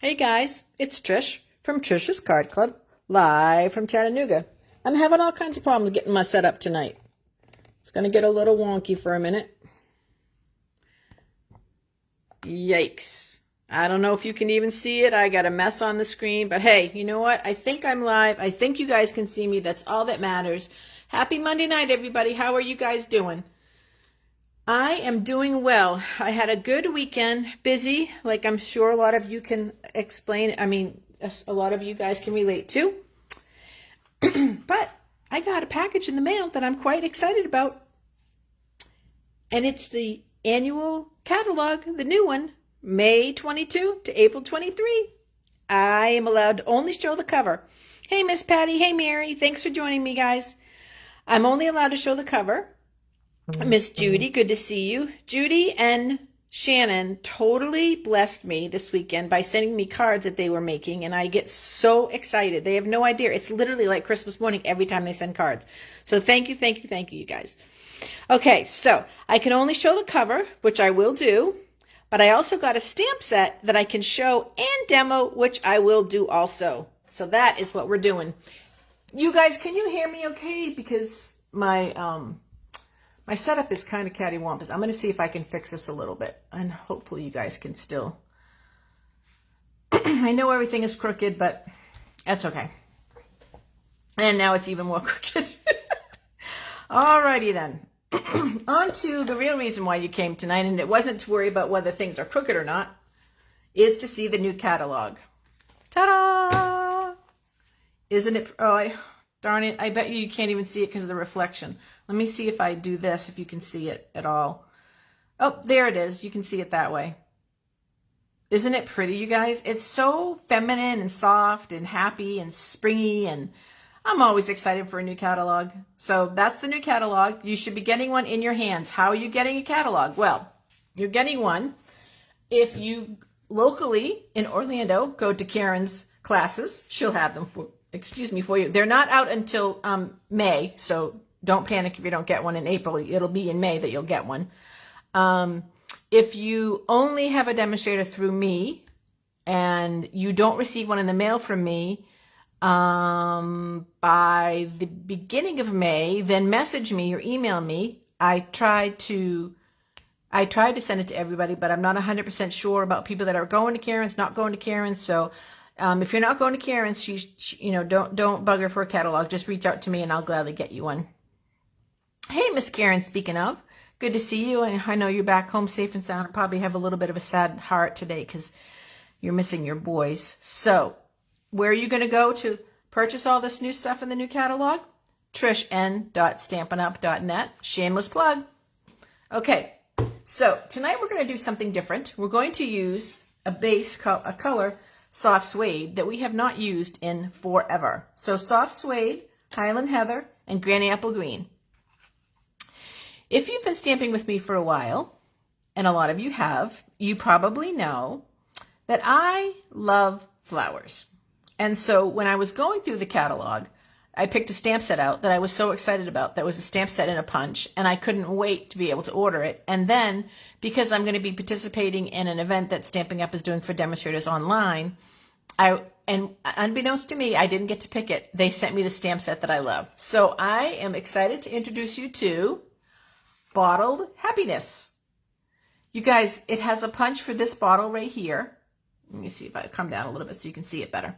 Hey guys, it's Trish from Trish's Card Club, live from Chattanooga. I'm having all kinds of problems getting my setup tonight. It's going to get a little wonky for a minute. Yikes. I don't know if you can even see it. I got a mess on the screen, but hey, you know what? I think I'm live. I think you guys can see me. That's all that matters. Happy Monday night, everybody. How are you guys doing? I am doing well. I had a good weekend, busy, like I'm sure a lot of you can explain. A lot of you guys can relate to. But I got a package in the mail that I'm quite excited about. And it's the annual catalog, the new one, May 22 to April 23. I am allowed to only show the cover. Hey, Miss Patty. Hey, Mary. Thanks for joining me, guys. I'm only allowed to show the cover. Miss Judy, good to see you. Judy and Shannon totally blessed me this weekend by sending me cards that they were making, and I get so excited. They have no idea. It's literally like Christmas morning every time they send cards. So thank you, you guys. Okay, so I can only show the cover, which I will do, but I also got a stamp set that I can show and demo, which I will do also. So that is what we're doing. You guys, can you hear me okay? Because my setup is kind of cattywampus. I'm going to see if I can fix this a little bit, and hopefully you guys can still. I know everything is crooked, but that's okay. And now it's even more crooked. Alrighty then. On to the real reason why you came tonight, and it wasn't to worry about whether things are crooked or not, is to see the new catalog. Ta-da! Isn't it? Oh, darn it. I bet you can't even see it because of the reflection. Let me see if I do this, if you can see it at all. Oh, there it is. You can see it that way. Isn't it pretty, you guys? It's so feminine and soft and happy and springy, and I'm always excited for a new catalog. So that's the new catalog. You should be getting one in your hands. How are you getting a catalog? Well, you're getting one if you locally in Orlando go to Karen's classes. She'll have them for you. They're not out until May, so don't panic if you don't get one in April. It'll be in May that you'll get one. If you only have a demonstrator through me and you don't receive one in the mail from me by the beginning of May, then message me or email me. I tried to send it to everybody, but I'm not 100% sure about people that are going to Karen's, not going to Karen's. So if you're not going to Karen's, don't bug her for a catalog. Just reach out to me and I'll gladly get you one. Hey, Miss Karen, speaking of, good to see you. And I know you're back home safe and sound. I probably have a little bit of a sad heart today because you're missing your boys. So where are you going to go to purchase all this new stuff in the new catalog? trishn.stampinup.net. Shameless plug. Okay, so tonight we're going to do something different. We're going to use a color, soft suede, that we have not used in forever. So soft suede, Highland Heather, and Granny Apple Green. If you've been stamping with me for a while, and a lot of you have, you probably know that I love flowers. And so when I was going through the catalog, I picked a stamp set out that I was so excited about. That was a stamp set in a punch, and I couldn't wait to be able to order it. And then, because I'm going to be participating in an event that Stampin' Up! Is doing for demonstrators online, and unbeknownst to me, I didn't get to pick it. They sent me the stamp set that I love. So I am excited to introduce you to Bottled Happiness. You guys, it has a punch for this bottle right here. Let me see if I come down a little bit so you can see it better.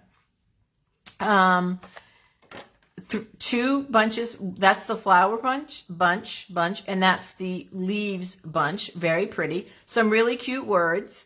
Two bunches. That's the flower bunch, and that's the leaves bunch. Very pretty. Some really cute words.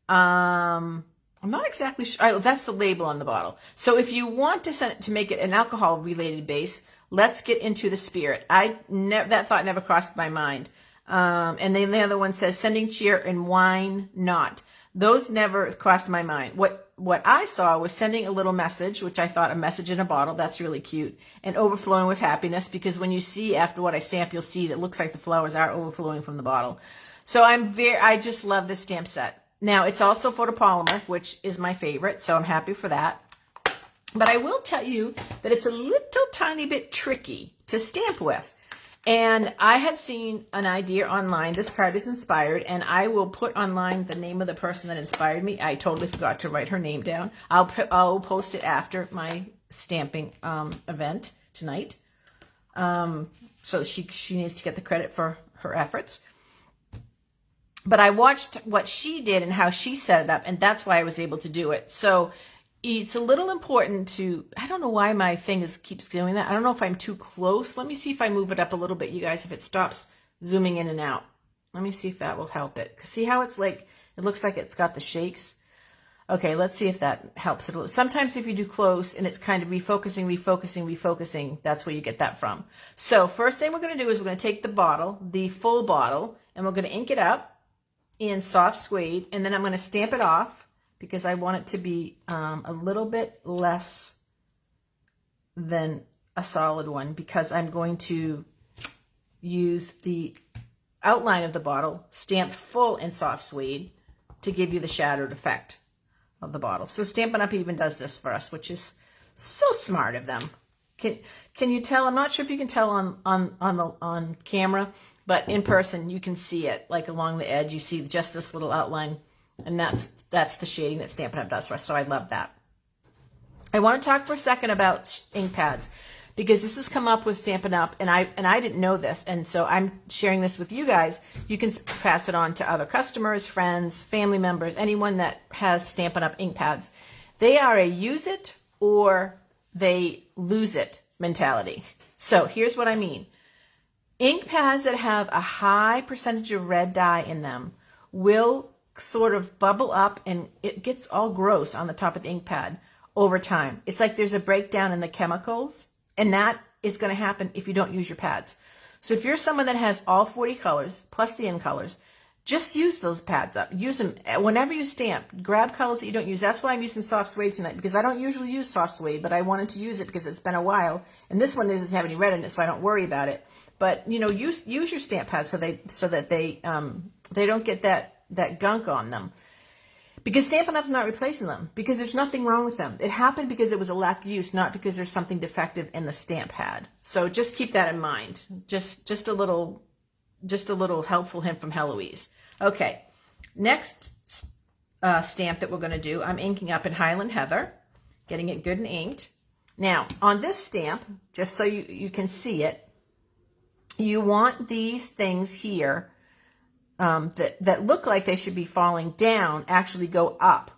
I'm not exactly sure. That's the label on the bottle. So if you want to make it an alcohol-related base, let's get into the spirit. That thought never crossed my mind. And then the other one says sending cheer and wine not. Those never crossed my mind. What I saw was sending a little message, which I thought a message in a bottle. That's really cute. And overflowing with happiness, because when you see after what I stamp, you'll see that it looks like the flowers are overflowing from the bottle. So I just love this stamp set. Now it's also photopolymer, which is my favorite. So I'm happy for that. But I will tell you that it's a little tiny bit tricky to stamp with. And I had seen an idea online. This card is inspired, and I will put online the name of the person that inspired me. I totally forgot to write her name down. I'll post it after my stamping event tonight. So she needs to get the credit for her efforts. But I watched what she did and how she set it up, and that's why I was able to do it. So it's a little important to, I don't know why my thing keeps doing that. I don't know if I'm too close. Let me see if I move it up a little bit, you guys, if it stops zooming in and out. Let me see if that will help it. See how it's like, it looks like it's got the shakes? Okay, let's see if that helps it a little. Sometimes if you do close and it's kind of refocusing, that's where you get that from. So first thing we're going to do is we're going to take the bottle, the full bottle, and we're going to ink it up in soft suede, and then I'm going to stamp it off, because I want it to be a little bit less than a solid one, because I'm going to use the outline of the bottle stamped full in soft suede to give you the shattered effect of the bottle. So Stampin' Up! Even does this for us, which is so smart of them. Can you tell? I'm not sure if you can tell on camera, but in person you can see it, like along the edge. You see just this little outline. And that's the shading that Stampin' Up! Does for us, so I love that. I want to talk for a second about ink pads, because this has come up with Stampin' Up! and I didn't know this, and so I'm sharing this with you guys. You can pass it on to other customers, friends, family members, anyone that has Stampin' Up! Ink pads. They are a use it or they lose it mentality. So here's what I mean. Ink pads that have a high percentage of red dye in them will sort of bubble up, and it gets all gross on the top of the ink pad over time. It's like there's a breakdown in the chemicals, and that is going to happen if you don't use your pads. So if you're someone that has all 40 colors plus the in colors, just use those pads up. Use them whenever you stamp. Grab colors that you don't use. That's why I'm using soft suede tonight, because I don't usually use soft suede, but I wanted to use it because it's been a while, and this one doesn't have any red in it, so I don't worry about it. But use your stamp pads so that they don't get that gunk on them, because Stampin' Up's not replacing them, because there's nothing wrong with them. It happened because it was a lack of use, not because there's something defective in the stamp pad. So just keep that in mind. Just a little helpful hint from Heloise. Okay, next stamp that we're going to do, I'm inking up in Highland Heather, getting it good and inked. Now on this stamp, just so you can see it, you want these things here that look like they should be falling down actually go up.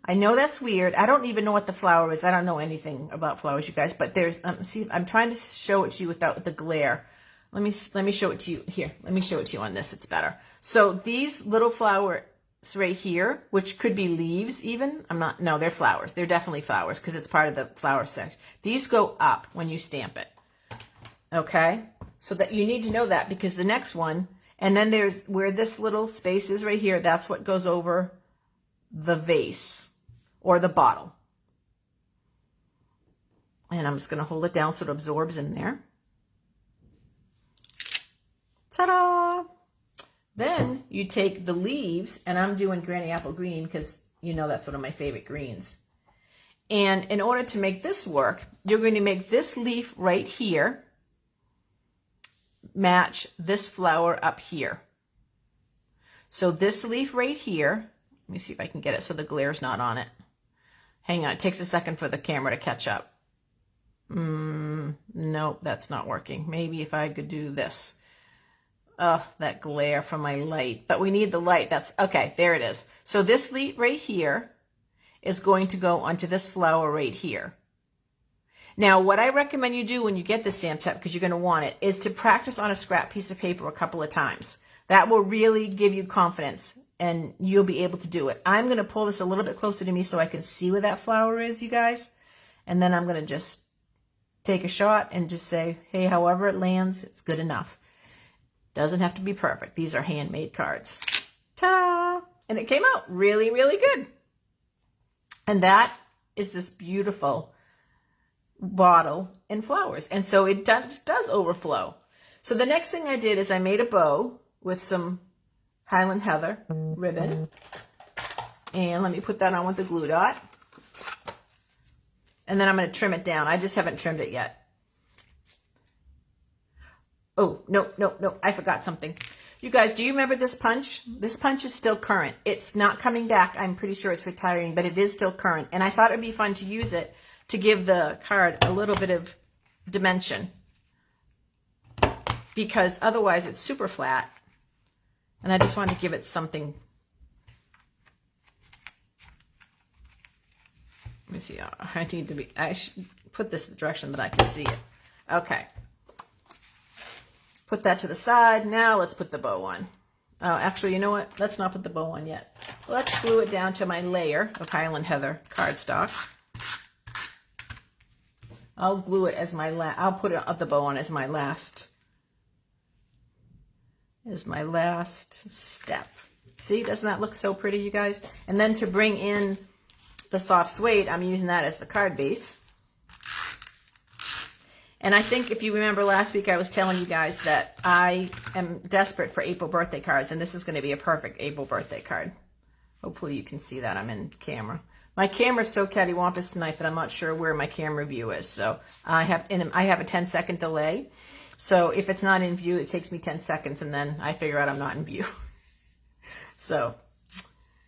I know that's weird. I don't even know what the flower is. I don't know anything about flowers, you guys. But there's see, I'm trying to show it to you without the glare. Let me show it to you here. Let me show it to you on this. It's better. So these little flowers right here, which could be leaves even. No, they're flowers. They're definitely flowers because it's part of the flower section. These go up when you stamp it. Okay, so that you need to know that, because the next one. And then there's where this little space is right here. That's what goes over the vase or the bottle. And I'm just going to hold it down so it absorbs in there. Ta-da! Then you take the leaves, and I'm doing Granny Apple Green because that's one of my favorite greens. And in order to make this work, you're going to make this leaf right here match this flower up here. So this leaf right here, let me see if I can get it so the glare's not on it. Hang on, it takes a second for the camera to catch up. Nope, that's not working. Maybe if I could do this. Oh, that glare from my light. But we need the light. That's okay, there it is. So this leaf right here is going to go onto this flower right here. Now, what I recommend you do when you get the stamp set, because you're going to want it, is to practice on a scrap piece of paper a couple of times. That will really give you confidence, and you'll be able to do it. I'm going to pull this a little bit closer to me so I can see where that flower is, you guys. And then I'm going to just take a shot and just say, hey, however it lands, it's good enough. Doesn't have to be perfect. These are handmade cards. Ta-da! And it came out really, really good. And that is this beautiful bottle and flowers, and so it does overflow. So the next thing I did is I made a bow with some Highland Heather ribbon, and let me put that on with the glue dot, and then I'm going to trim it down. I just haven't trimmed it yet. Oh, no, I forgot something. You guys, do you remember this punch? This punch is still current. It's not coming back. I'm pretty sure it's retiring, but it is still current. And I thought it'd be fun to use it to give the card a little bit of dimension, because otherwise it's super flat. And I just wanted to give it something. Let me see. I should put this in the direction that I can see it. Okay. Put that to the side. Now let's put the bow on. Oh, actually, you know what? Let's not put the bow on yet. Let's glue it down to my layer of Highland Heather cardstock. I'll glue it as my I'll put the bow on as my last step. See, doesn't that look so pretty, you guys? And then to bring in the soft suede, I'm using that as the card base. And I think if you remember last week, I was telling you guys that I am desperate for April birthday cards, and this is going to be a perfect April birthday card. Hopefully you can see that I'm in camera. My camera's so cattywampus tonight that I'm not sure where my camera view is. So I have a 10-second delay. So if it's not in view, it takes me 10 seconds, and then I figure out I'm not in view. So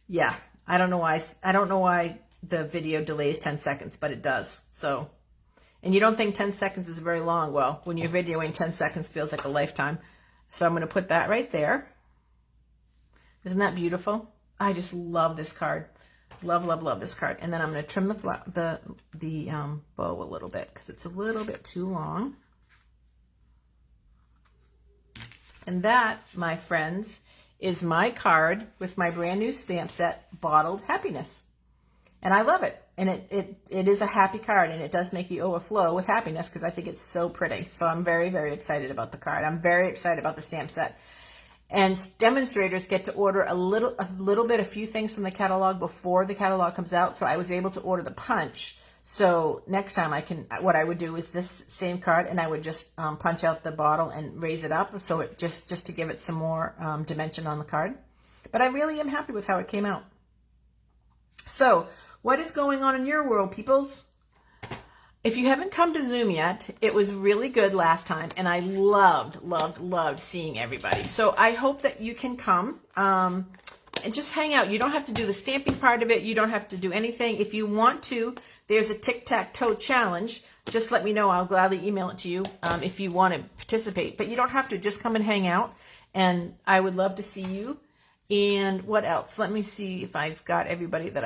yeah, I don't know why the video delays 10 seconds, but it does. So. And you don't think 10 seconds is very long. Well, when you're videoing, 10 seconds feels like a lifetime. So I'm going to put that right there. Isn't that beautiful? I just love this card. Love this card. And then I'm going to trim the bow a little bit because it's a little bit too long. And that, my friends, is my card with my brand new stamp set, Bottled Happiness. And I love it. And it is a happy card, and it does make you overflow with happiness because I think it's so pretty. So I'm very, very excited about the card. I'm very excited about the stamp set. And demonstrators get to order a few things from the catalog before the catalog comes out. So I was able to order the punch. So next time what I would do is this same card, and I would just punch out the bottle and raise it up. So it just to give it some more dimension on the card. But I really am happy with how it came out. So what is going on in your world, peoples? If you haven't come to Zoom yet, it was really good last time, and I loved seeing everybody. So I hope that you can come and just hang out. You don't have to do the stamping part of it. You don't have to do anything. If you want to, there's a tic-tac-toe challenge. Just let me know. I'll gladly email it to you if you want to participate. But you don't have to. Just come and hang out, and I would love to see you. And what else? Let me see if I've got everybody that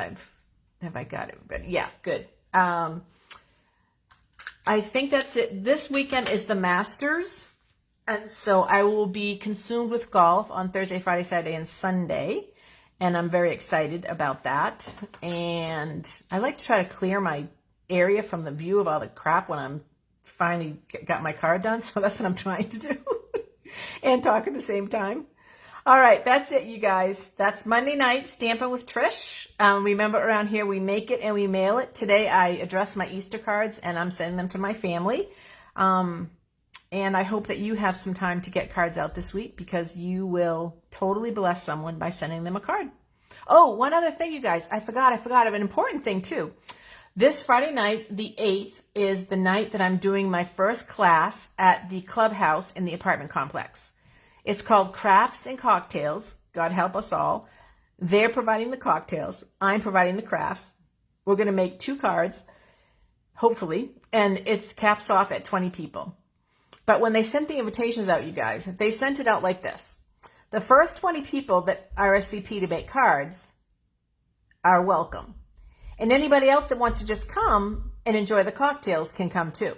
have I got everybody? Yeah, good. I think that's it. This weekend is the Masters. And so I will be consumed with golf on Thursday, Friday, Saturday, and Sunday. And I'm very excited about that. And I like to try to clear my area from the view of all the crap when I'm finally got my card done. So that's what I'm trying to do. And talk at the same time. All right, that's it, you guys. That's Monday night, Stampin' with Trish. Remember, around here, we make it and we mail it. Today, I addressed my Easter cards, and I'm sending them to my family. And I hope that you have some time to get cards out this week, because you will totally bless someone by sending them a card. Oh, one other thing, you guys. I forgot of an important thing, too. This Friday night, the 8th, is the night that I'm doing my first class at the clubhouse in the apartment complex. It's called Crafts and Cocktails. God help us all. They're providing the cocktails. I'm providing the crafts. We're going to make 2 cards, hopefully, and it caps off at 20 people. But when they sent the invitations out, you guys, they sent it out like this. The first 20 people that RSVP to make cards are welcome. And anybody else that wants to just come and enjoy the cocktails can come too.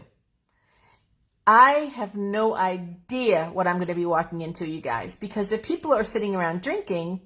I have no idea what I'm going to be walking into, you guys, because if people are sitting around drinking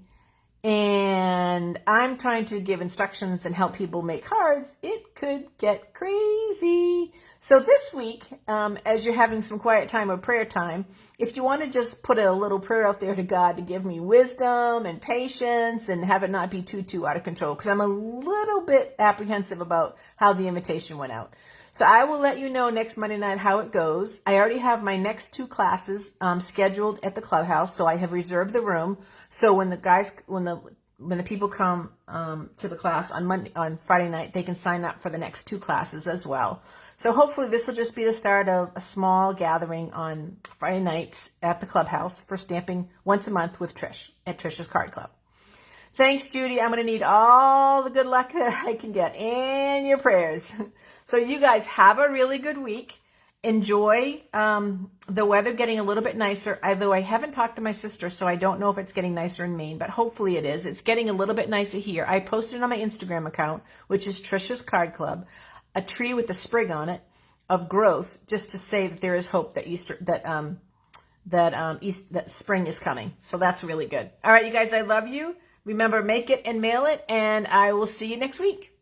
and I'm trying to give instructions and help people make cards, it could get crazy. So this week, as you're having some quiet time or prayer time, if you want to just put a little prayer out there to God to give me wisdom and patience and have it not be too out of control, because I'm a little bit apprehensive about how the invitation went out. So I will let you know next Monday night how it goes. I already have my next 2 classes scheduled at the clubhouse, so I have reserved the room. So when the people come to the class on Friday night, they can sign up for the next 2 classes as well. So hopefully this will just be the start of a small gathering on Friday nights at the clubhouse for stamping once a month with Trish at Trish's Card Club. Thanks, Judy. I'm going to need all the good luck that I can get and your prayers. So you guys have a really good week. Enjoy the weather getting a little bit nicer, although I haven't talked to my sister, so I don't know if it's getting nicer in Maine, but hopefully it is. It's getting a little bit nicer here. I posted on my Instagram account, which is Trish's Card Club, a tree with a sprig on it of growth, just to say that there is hope that that spring is coming. So that's really good. All right, you guys, I love you. Remember, make it and mail it, and I will see you next week.